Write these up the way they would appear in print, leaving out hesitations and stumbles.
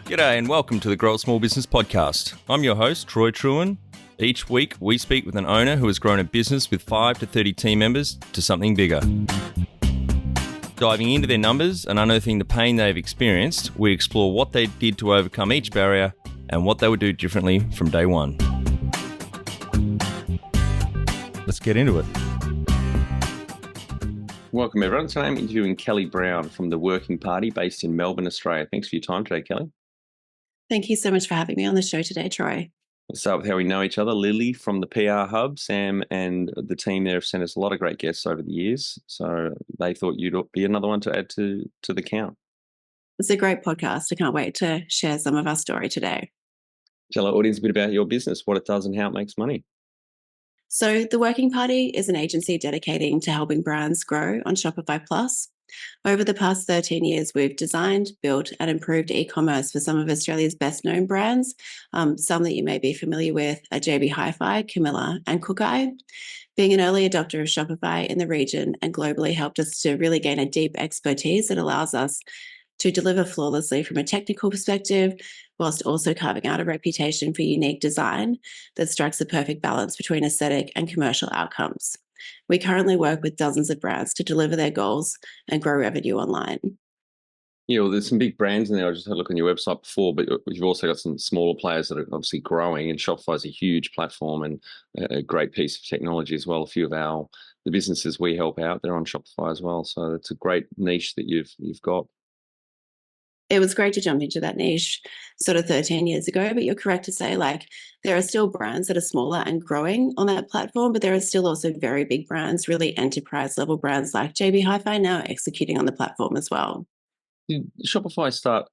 G'day and welcome to the Grow a Small Business Podcast. I'm your host, Troy Trewin. Each week, we speak with an owner who has grown a business with 5 to 30 team members to something bigger. Diving into their numbers and unearthing the pain they've experienced, we explore what they did to overcome each barrier and what they would do differently from day one. Let's get into it. Welcome, everyone. Today I'm interviewing Kelly Brown from The Working Party based in Melbourne, Australia. Thanks for your time today, Kelly. Thank you so much for having me on the show today, Troy. Let's start with how we know each other. Lily from the PR Hub, Sam and the team there have sent us a lot of great guests over the years. So they thought you'd be another one to add to the count. It's a great podcast. I can't wait to share some of our story today. Tell our audience a bit about your business, what it does and how it makes money. So The Working Party is an agency dedicating to helping brands grow on Shopify Plus. Over the past 13 years, we've designed, built and improved e-commerce for some of Australia's best-known brands. Some that you may be familiar with are JB Hi-Fi, Camilla and Cookeye. Being an early adopter of Shopify in the region and globally helped us to really gain a deep expertise that allows us to deliver flawlessly from a technical perspective, whilst also carving out a reputation for unique design that strikes a perfect balance between aesthetic and commercial outcomes. We currently work with dozens of brands to deliver their goals and grow revenue online. Yeah, well, there's some big brands in there. I just had a look on your website before, but you've also got some smaller players that are obviously growing, and Shopify is a huge platform and a great piece of technology as well. A few of the businesses we help out, they're on Shopify as well. So it's a great niche that you've got. It was great to jump into that niche sort of 13 years ago, but you're correct to say there are still brands that are smaller and growing on that platform, but there are still also very big brands, really enterprise level brands like JB Hi-Fi now executing on the platform as well. Did Shopify start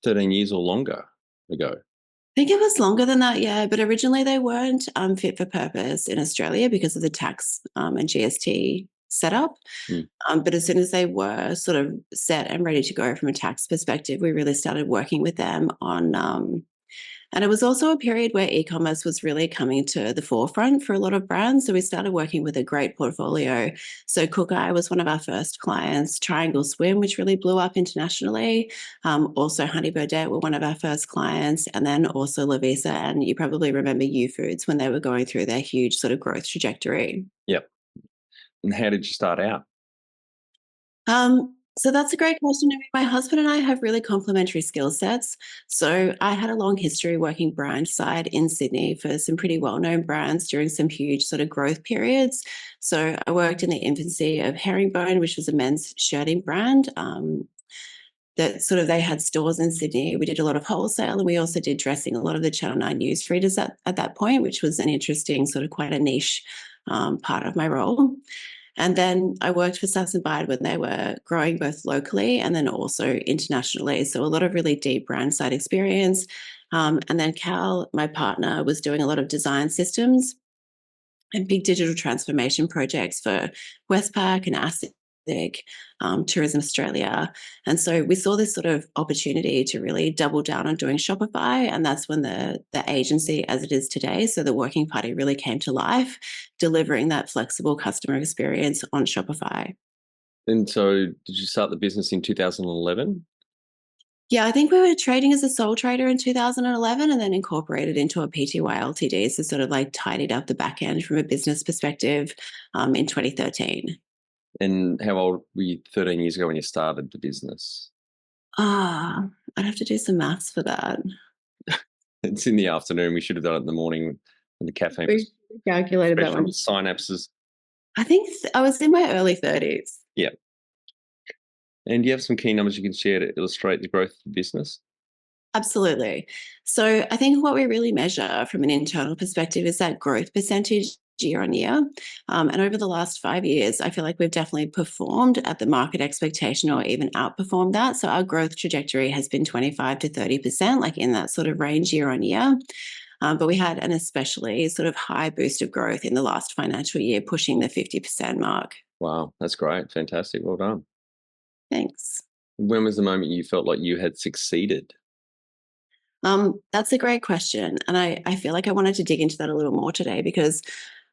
13 years or longer ago? I think it was longer than that, yeah, but originally they weren't fit for purpose in Australia because of the tax and GST setup. But as soon as they were sort of set and ready to go from a tax perspective, we really started working with them on, and it was also a period where e-commerce was really coming to the forefront for a lot of brands. So we started working with a great portfolio. So Cookeye was one of our first clients, Triangle Swim, which really blew up internationally. Also Honey Birdette were one of our first clients, and then also Lovisa. And you probably remember U-Foods when they were going through their huge sort of growth trajectory. Yep. And how did you start out? So that's a great question. I mean, my husband and I have really complementary skill sets. So I had a long history working brand side in Sydney for some pretty well-known brands during some huge sort of growth periods. So I worked in the infancy of Herringbone, which was a men's shirting brand. They had stores in Sydney. We did a lot of wholesale, and we also did dressing a lot of the Channel 9 news readers at that point, which was an interesting sort of quite a niche part of my role. And then I worked for Sass & Bide when they were growing both locally and then also internationally. So a lot of really deep brand side experience. And then Cal, my partner, was doing a lot of design systems and big digital transformation projects for Westpac and ASIC, Tourism Australia. And so we saw this sort of opportunity to really double down on doing Shopify. And that's when the agency as it is today, so The Working Party, really came to life, delivering that flexible customer experience on Shopify. And so did you start the business in 2011? Yeah, I think we were trading as a sole trader in 2011 and then incorporated into a PTY Ltd. So sort of tidied up the back end from a business perspective in 2013. And how old were you 13 years ago when you started the business? I'd have to do some maths for that. It's in the afternoon. We should have done it in the morning when the caffeine was calculated that one. Synapses. I think I was in my early 30s. Yeah. And do you have some key numbers you can share to illustrate the growth of the business? Absolutely. So I think what we really measure from an internal perspective is that growth percentage year on year. And over the last 5 years, I feel like we've definitely performed at the market expectation or even outperformed that. So our growth trajectory has been 25 to 30%, in that sort of range year on year. But we had an especially sort of high boost of growth in the last financial year, pushing the 50% mark. Wow, that's great. Fantastic. Well done. Thanks. When was the moment you felt like you had succeeded? That's a great question. And I feel like I wanted to dig into that a little more today because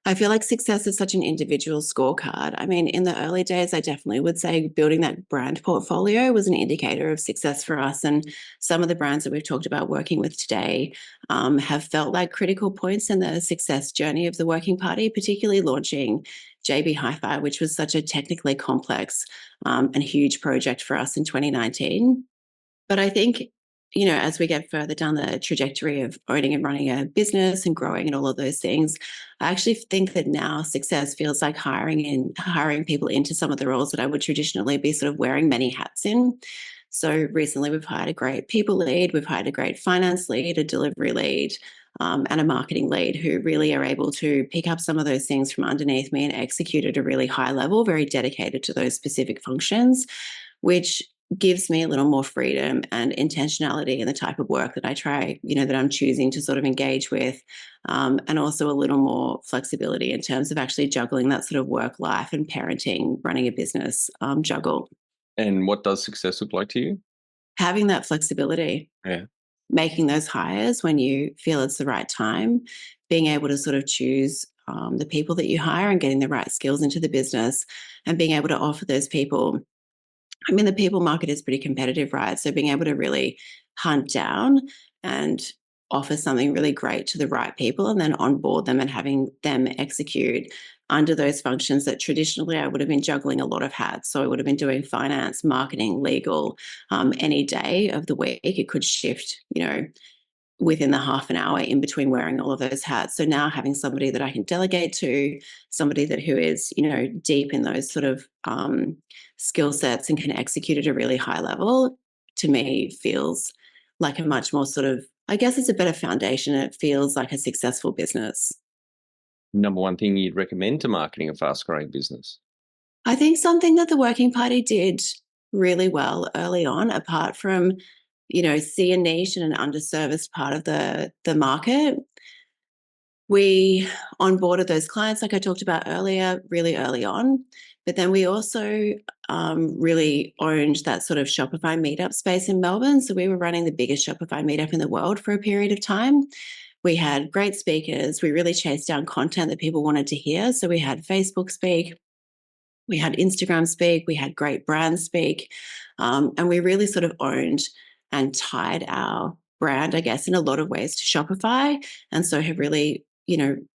I feel like success is such an individual scorecard. I mean, in the early days, I definitely would say building that brand portfolio was an indicator of success for us. And some of the brands that we've talked about working with today have felt like critical points in the success journey of the working party, particularly launching JB Hi-Fi, which was such a technically complex and huge project for us in 2019. But I think, as we get further down the trajectory of owning and running a business and growing and all of those things, I actually think that now success feels like hiring people into some of the roles that I would traditionally be sort of wearing many hats in. So recently we've hired a great people lead, we've hired a great finance lead, a delivery lead, and a marketing lead who really are able to pick up some of those things from underneath me and execute at a really high level, very dedicated to those specific functions, which gives me a little more freedom and intentionality in the type of work that I try, that I'm choosing to sort of engage with, and also a little more flexibility in terms of actually juggling that sort of work life and parenting, running a business juggle. And what does success look like to you? Having that flexibility, Yeah. making those hires when you feel it's the right time, being able to sort of choose the people that you hire and getting the right skills into the business and being able to offer those people. I mean, the people market is pretty competitive, right? So being able to really hunt down and offer something really great to the right people and then onboard them and having them execute under those functions that traditionally I would have been juggling a lot of hats. So I would have been doing finance, marketing, legal, any day of the week. It could shift, within the half an hour in between wearing all of those hats. So now having somebody that I can delegate to, somebody that who is, deep in those sort of skill sets and can execute at a really high level, to me feels like a much more sort of, I guess it's a better foundation. It feels like a successful business. Number one thing you'd recommend to marketing a fast growing business? I think something that the working party did really well early on, apart from, see a niche and an underserviced part of the market, we onboarded those clients, like I talked about earlier, really early on. But then we also really owned that sort of Shopify meetup space in Melbourne. So we were running the biggest Shopify meetup in the world for a period of time. We had great speakers. We really chased down content that people wanted to hear. So we had Facebook speak, we had Instagram speak, we had great brands speak, and we really sort of owned and tied our brand, I guess, in a lot of ways to Shopify. And so have really,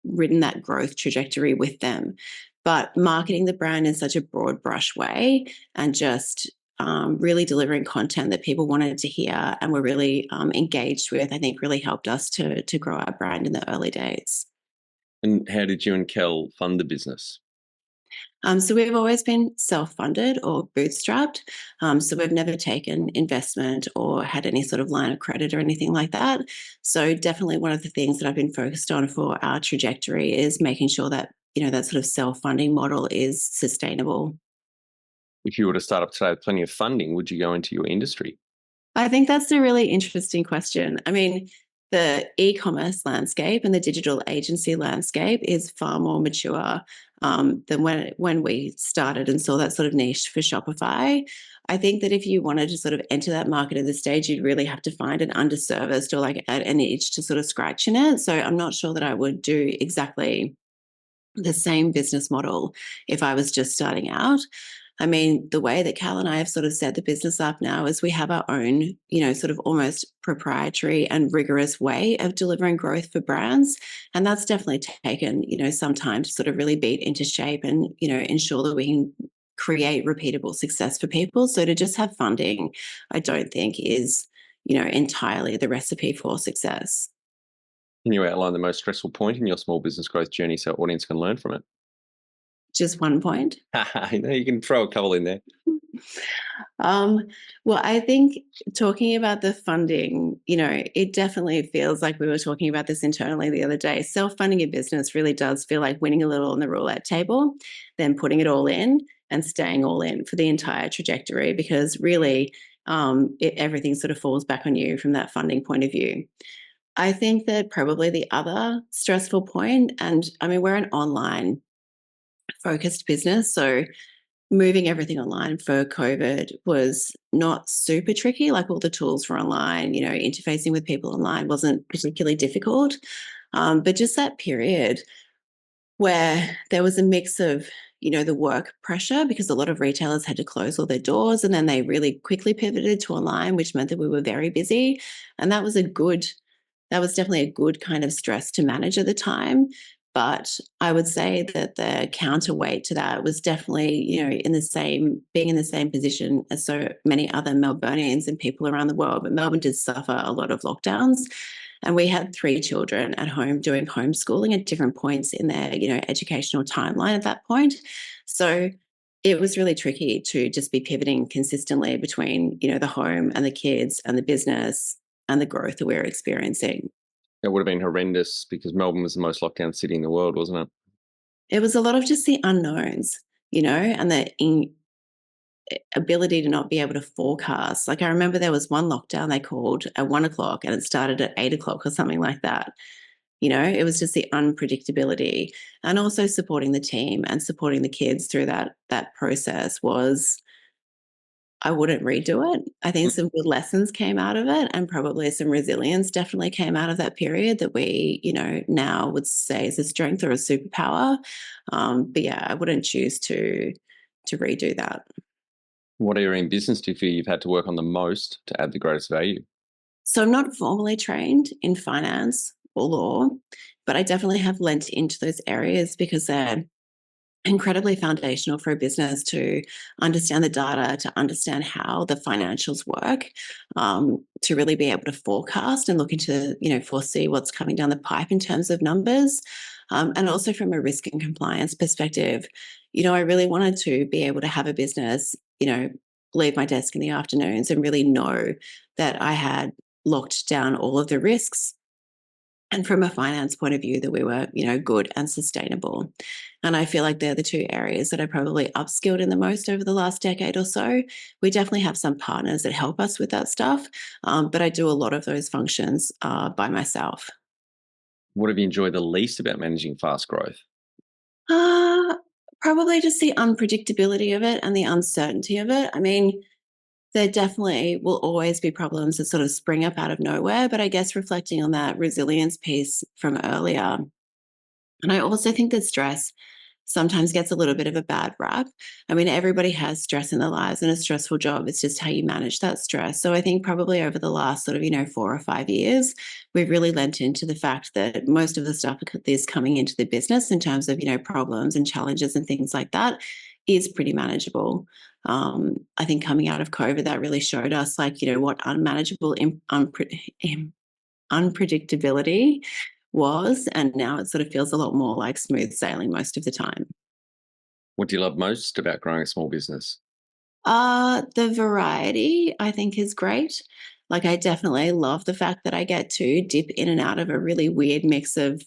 ridden that growth trajectory with them. But marketing the brand in such a broad brush way and just really delivering content that people wanted to hear and were really engaged with, I think really helped us to grow our brand in the early days. And how did you and Kel fund the business? So we've always been self-funded or bootstrapped. So we've never taken investment or had any sort of line of credit or anything like that. So definitely one of the things that I've been focused on for our trajectory is making sure that, that sort of self-funding model is sustainable. If you were to start up today with plenty of funding, would you go into your industry? I think that's a really interesting question. I mean, the e-commerce landscape and the digital agency landscape is far more mature than when we started and saw that sort of niche for Shopify. I think that if you wanted to sort of enter that market at this stage, you'd really have to find an underserviced or like an itch to sort of scratch in it. So I'm not sure that I would do exactly the same business model if I was just starting out. I mean, the way that Cal and I have sort of set the business up now is we have our own, sort of almost proprietary and rigorous way of delivering growth for brands. And that's definitely taken, some time to sort of really beat into shape and, ensure that we can create repeatable success for people. So to just have funding, I don't think is, entirely the recipe for success. Can you outline the most stressful point in your small business growth journey so audience can learn from it? Just one point. You can throw a couple in there. Um, well, I think talking about the funding, it definitely feels like we were talking about this internally the other day. Self-funding a business really does feel like winning a little on the roulette table, then putting it all in and staying all in for the entire trajectory, because really everything sort of falls back on you from that funding point of view. I think that probably the other stressful point, and I mean, we're an online focused business, so moving everything online for COVID was not super tricky. Like all the tools were online, interfacing with people online wasn't particularly difficult. But just that period where there was a mix of, the work pressure because a lot of retailers had to close all their doors, and then they really quickly pivoted to online, which meant that we were very busy. And that was definitely a good kind of stress to manage at the time. But I would say that the counterweight to that was definitely, being in the same position as so many other Melburnians and people around the world. But Melbourne did suffer a lot of lockdowns. And we had 3 children at home doing homeschooling at different points in their, educational timeline at that point. So it was really tricky to just be pivoting consistently between, the home and the kids and the business and the growth that we were experiencing. It would have been horrendous because Melbourne was the most locked down city in the world, wasn't it? It was a lot of just the unknowns, and the ability to not be able to forecast. Like I remember there was one lockdown they called at 1 o'clock and it started at 8 o'clock or something like that. It was just the unpredictability, and also supporting the team and supporting the kids through that process was, I wouldn't redo it. I think some good lessons came out of it, and probably some resilience definitely came out of that period that we, now would say is a strength or a superpower. But yeah, I wouldn't choose to redo that. What area in business do you feel you've had to work on the most to add the greatest value? So I'm not formally trained in finance or law, but I definitely have lent into those areas because they're incredibly foundational for a business to understand the data, to understand how the financials work, to really be able to forecast and look into, foresee what's coming down the pipe in terms of numbers. And also from a risk and compliance perspective, I really wanted to be able to have a business, leave my desk in the afternoons and really know that I had locked down all of the risks, and from a finance point of view that we were, good and sustainable. And I feel like they're the two areas that I probably upskilled in the most over the last decade or so. We definitely have some partners that help us with that stuff, but I do a lot of those functions by myself. What have you enjoyed the least about managing fast growth? Uh, Probably just the unpredictability of it and the uncertainty of it. I mean, there definitely will always be problems that sort of spring up out of nowhere, but I guess reflecting on that resilience piece from earlier, and I also think that stress sometimes gets a little bit of a bad rap. I mean, everybody has stress in their lives and a stressful job. It's just how you manage that stress. So I think probably over the last sort of, 4 or 5 years, we've really lent into the fact that most of the stuff that is coming into the business in terms of, problems and challenges and things like that is pretty manageable. I think coming out of COVID, that really showed us like, what unmanageable, unpredictability was, and now it sort of feels a lot more like smooth sailing most of the time. What do you love most about growing a small business? The variety I think is great. Like I definitely love the fact that I get to dip in and out of a really weird mix of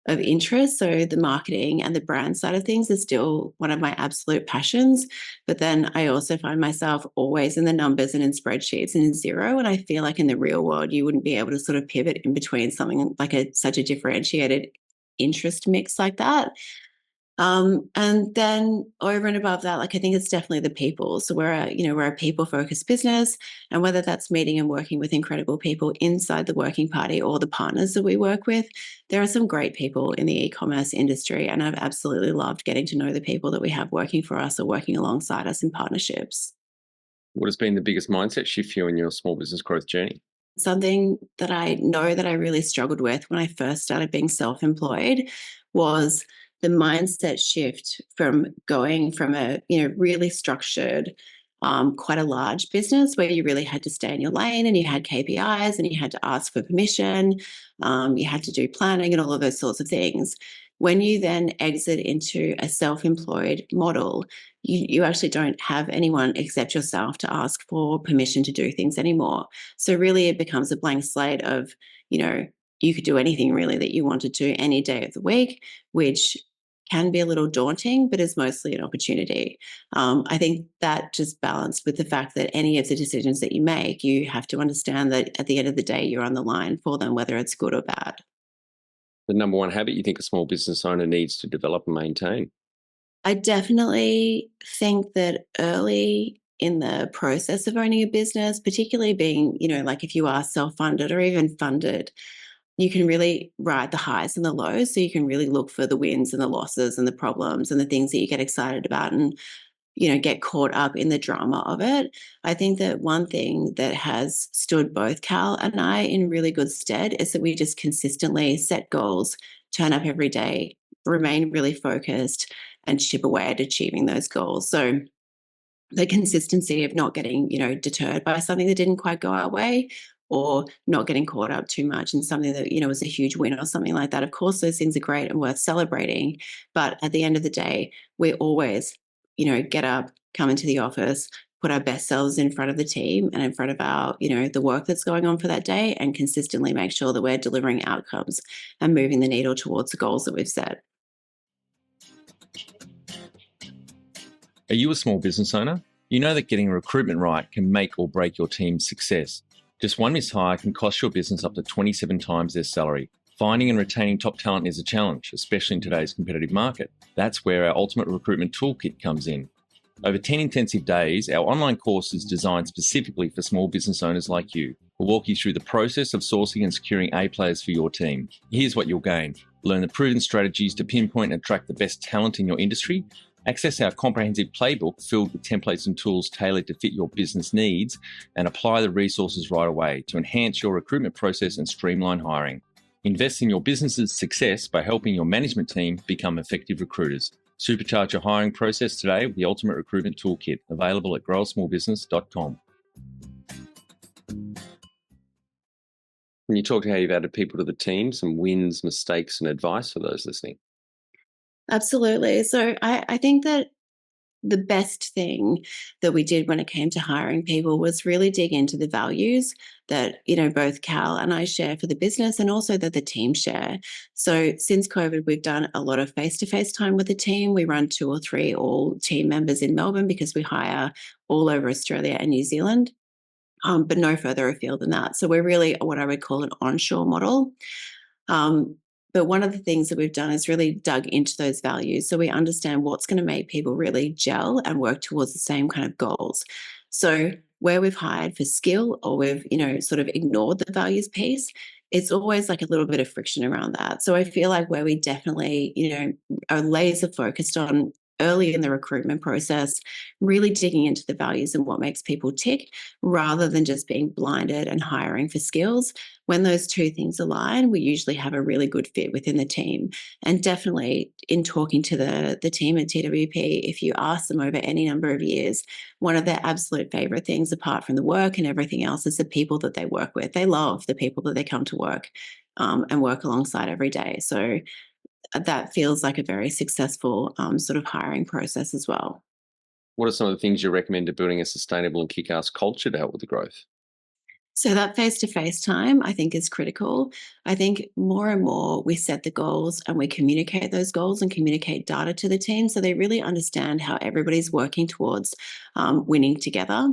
interest. So the marketing and the brand side of things is still one of my absolute passions. But then I also find myself always in the numbers and in spreadsheets and in zero. And I feel like in the real world, you wouldn't be able to sort of pivot in between something like such a differentiated interest mix like that. And then over and above that, like I think it's definitely the people. So we're a people focused business, and whether that's meeting and working with incredible people inside the working party or the partners that we work with, there are some great people in the e-commerce industry, and I've absolutely loved getting to know the people that we have working for us or working alongside us in partnerships. What has been the biggest mindset shift for you in your small business growth journey? Something that I know that I really struggled with when I first started being self-employed was the mindset shift from going from a really structured, quite a large business where you really had to stay in your lane and you had KPIs and you had to ask for permission, you had to do planning and all of those sorts of things. When you then exit into a self-employed model, you actually don't have anyone except yourself to ask for permission to do things anymore. So really it becomes a blank slate of, you could do anything really that you wanted to any day of the week, which can be a little daunting, but is mostly an opportunity. I think that just balanced with the fact that any of the decisions that you make, you have to understand that at the end of the day, you're on the line for them, whether it's good or bad. The number one habit you think a small business owner needs to develop and maintain? I definitely think that early in the process of owning a business, particularly being, like if you are self funded or even funded, you can really ride the highs and the lows. So you can really look for the wins and the losses and the problems and the things that you get excited about and, get caught up in the drama of it. I think that one thing that has stood both Cal and I in really good stead is that we just consistently set goals, turn up every day, remain really focused, and chip away at achieving those goals. So the consistency of not getting, deterred by something that didn't quite go our way, or not getting caught up too much in something that, was a huge win or something like that. Of course, those things are great and worth celebrating. But at the end of the day, we always, get up, come into the office, put our best selves in front of the team and in front of our, the work that's going on for that day, and consistently make sure that we're delivering outcomes and moving the needle towards the goals that we've set. Are you a small business owner? You know that getting recruitment right can make or break your team's success. Just one mishire can cost your business up to 27 times their salary. Finding and retaining top talent is a challenge, especially in today's competitive market. That's where our Ultimate Recruitment Toolkit comes in. Over 10 intensive days, our online course is designed specifically for small business owners like you. We'll walk you through the process of sourcing and securing A players for your team. Here's what you'll gain. Learn the proven strategies to pinpoint and attract the best talent in your industry. Access our comprehensive playbook filled with templates and tools tailored to fit your business needs, and apply the resources right away to enhance your recruitment process and streamline hiring. Invest in your business's success by helping your management team become effective recruiters. Supercharge your hiring process today with the Ultimate Recruitment Toolkit, available at growasmallbusiness.com. When you talk to how you've added people to the team, some wins, mistakes, and advice for those listening. Absolutely. So I think that the best thing that we did when it came to hiring people was really dig into the values that, both Cal and I share for the business, and also that the team share. So since COVID, we've done a lot of face-to-face time with the team. We run 2 or 3 all team members in Melbourne because we hire all over Australia and New Zealand, but no further afield than that. So we're really what I would call an onshore model. But one of the things that we've done is really dug into those values. So we understand what's going to make people really gel and work towards the same kind of goals. So where we've hired for skill, or we've, sort of ignored the values piece, it's always like a little bit of friction around that. So I feel like where we definitely, are laser focused on early in the recruitment process, really digging into the values and what makes people tick, rather than just being blinded and hiring for skills. When those two things align, we usually have a really good fit within the team. And definitely in talking to the team at TWP, if you ask them over any number of years, one of their absolute favorite things, apart from the work and everything else, is the people that they work with. They love the people that they come to work and work alongside every day. So that feels like a very successful sort of hiring process as well. What are some of the things you recommend to building a sustainable and kick-ass culture to help with the growth? So that face-to-face time, I think, is critical. I think more and more we set the goals and we communicate those goals and communicate data to the team, so they really understand how everybody's working towards winning together.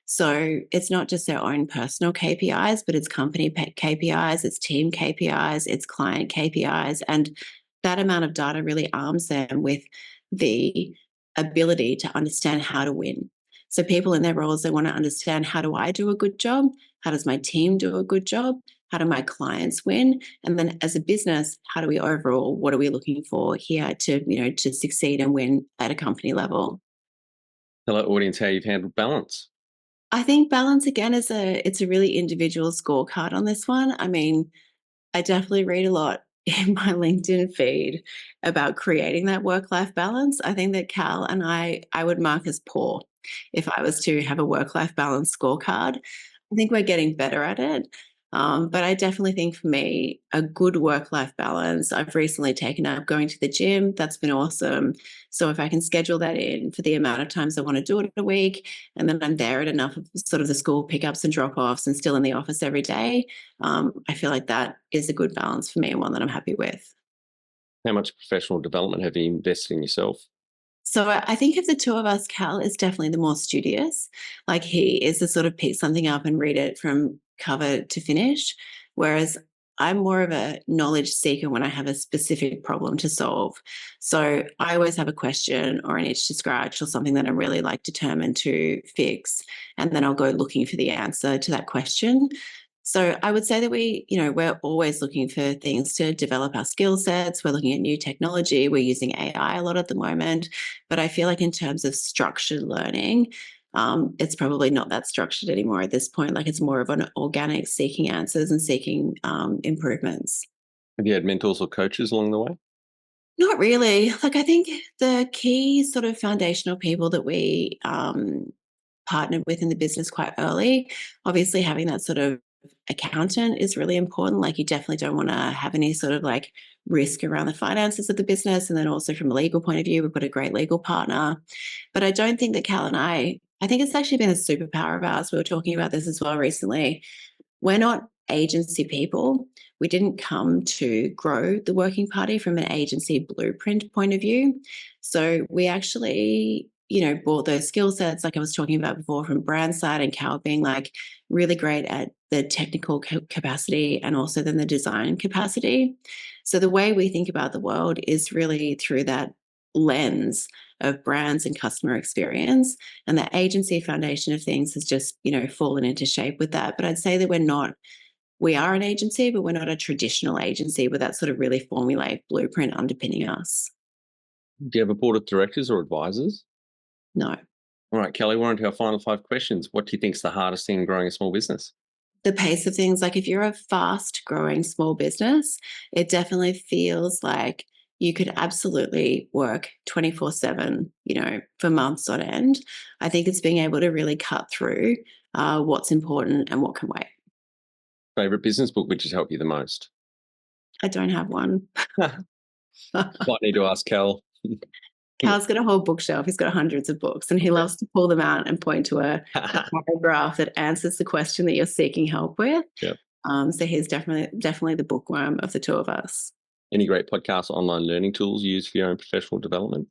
So it's not just their own personal KPIs, but it's company KPIs, it's team KPIs, it's client KPIs, and that amount of data really arms them with the ability to understand how to win. So people in their roles, they want to understand, how do I do a good job? How does my team do a good job? How do my clients win? And then as a business, how do we overall, what are we looking for here to, to succeed and win at a company level? Tell our audience how you've handled balance. I think balance, again, it's a really individual scorecard on this one. I mean, I definitely read a lot in my LinkedIn feed about creating that work-life balance. I think that Cal and I would mark as poor if I was to have a work-life balance scorecard. I think we're getting better at it. But I definitely think for me, a good work-life balance, I've recently taken up going to the gym. That's been awesome. So if I can schedule that in for the amount of times I want to do it a week, and then I'm there at enough of sort of the school pickups and drop-offs and still in the office every day, I feel like that is a good balance for me and one that I'm happy with. How much professional development have you invested in yourself? So I think of the two of us, Cal is definitely the more studious. Like, he is the sort of pick something up and read it from cover to finish, whereas I'm more of a knowledge seeker when I have a specific problem to solve. So I always have a question or an itch to scratch or something that I'm really determined to fix, and then I'll go looking for the answer to that question. So I would say that we're always looking for things to develop our skill sets. We're looking at new technology. We're using AI a lot at the moment. But I feel like in terms of structured learning, it's probably not that structured anymore at this point. Like it's more of an organic seeking answers and seeking improvements. Have you had mentors or coaches along the way? Not really. Like I think the key sort of foundational people that we partnered with in the business quite early, obviously having that sort of accountant is really important. Like you definitely don't want to have any sort of like risk around the finances of the business. And then also from a legal point of view, we've got a great legal partner. But I don't think that Cal and I think it's actually been a superpower of ours. We were talking about this as well recently. We're not agency people. We didn't come to grow the working party from an agency blueprint point of view. So we actually, brought those skill sets, like I was talking about before, from brand side, and Cal being like really great at the technical capacity and also then the design capacity. So the way we think about the world is really through that lens of brands and customer experience. And the agency foundation of things has just, fallen into shape with that. But I'd say that we are an agency, but we're not a traditional agency with that sort of really formulaic blueprint underpinning us. Do you have a board of directors or advisors? No. All right, Kelly, we're on to our final 5 questions. What do you think is the hardest thing in growing a small business? The pace of things, like if you're a fast growing small business, it definitely feels like you could absolutely work 24/7, for months on end. I think it's being able to really cut through what's important and what can wait. Favorite business book which has helped you the most? I don't have one. Might need to ask Cal. Cal's got a whole bookshelf. He's got hundreds of books, and he loves to pull them out and point to a paragraph that answers the question that you're seeking help with. Yep. So he's definitely the bookworm of the two of us. Any great podcasts, online learning tools you use for your own professional development?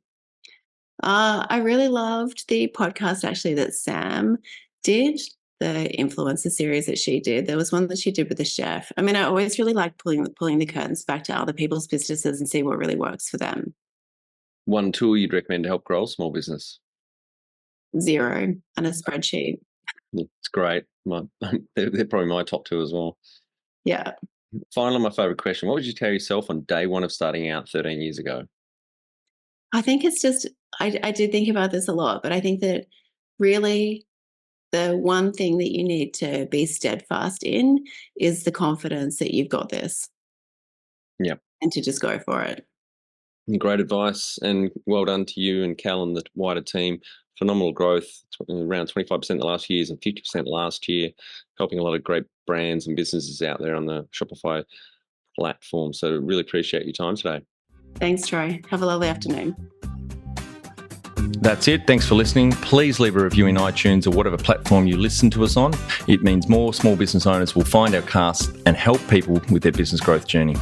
I really loved the podcast actually that Sam did, the influencer series that she did. There was one that she did with a chef. I mean, I always really like pulling the curtains back to other people's businesses and see what really works for them. One tool you'd recommend to help grow a small business? Xero and a spreadsheet. It's great. They're probably my top 2 as well. Yeah. Finally, my favorite question. What would you tell yourself on day 1 of starting out 13 years ago? I think it's just, I did think about this a lot, but I think that really the one thing that you need to be steadfast in is the confidence that you've got this. Yeah. And to just go for it. Great advice, and well done to you and Cal and the wider team. Phenomenal growth, around 25% the last years and 50% last year, helping a lot of great brands and businesses out there on the Shopify platform. So really appreciate your time today. Thanks, Troy. Have a lovely afternoon. That's it. Thanks for listening. Please leave a review in iTunes or whatever platform you listen to us on. It means more small business owners will find our cast and help people with their business growth journey.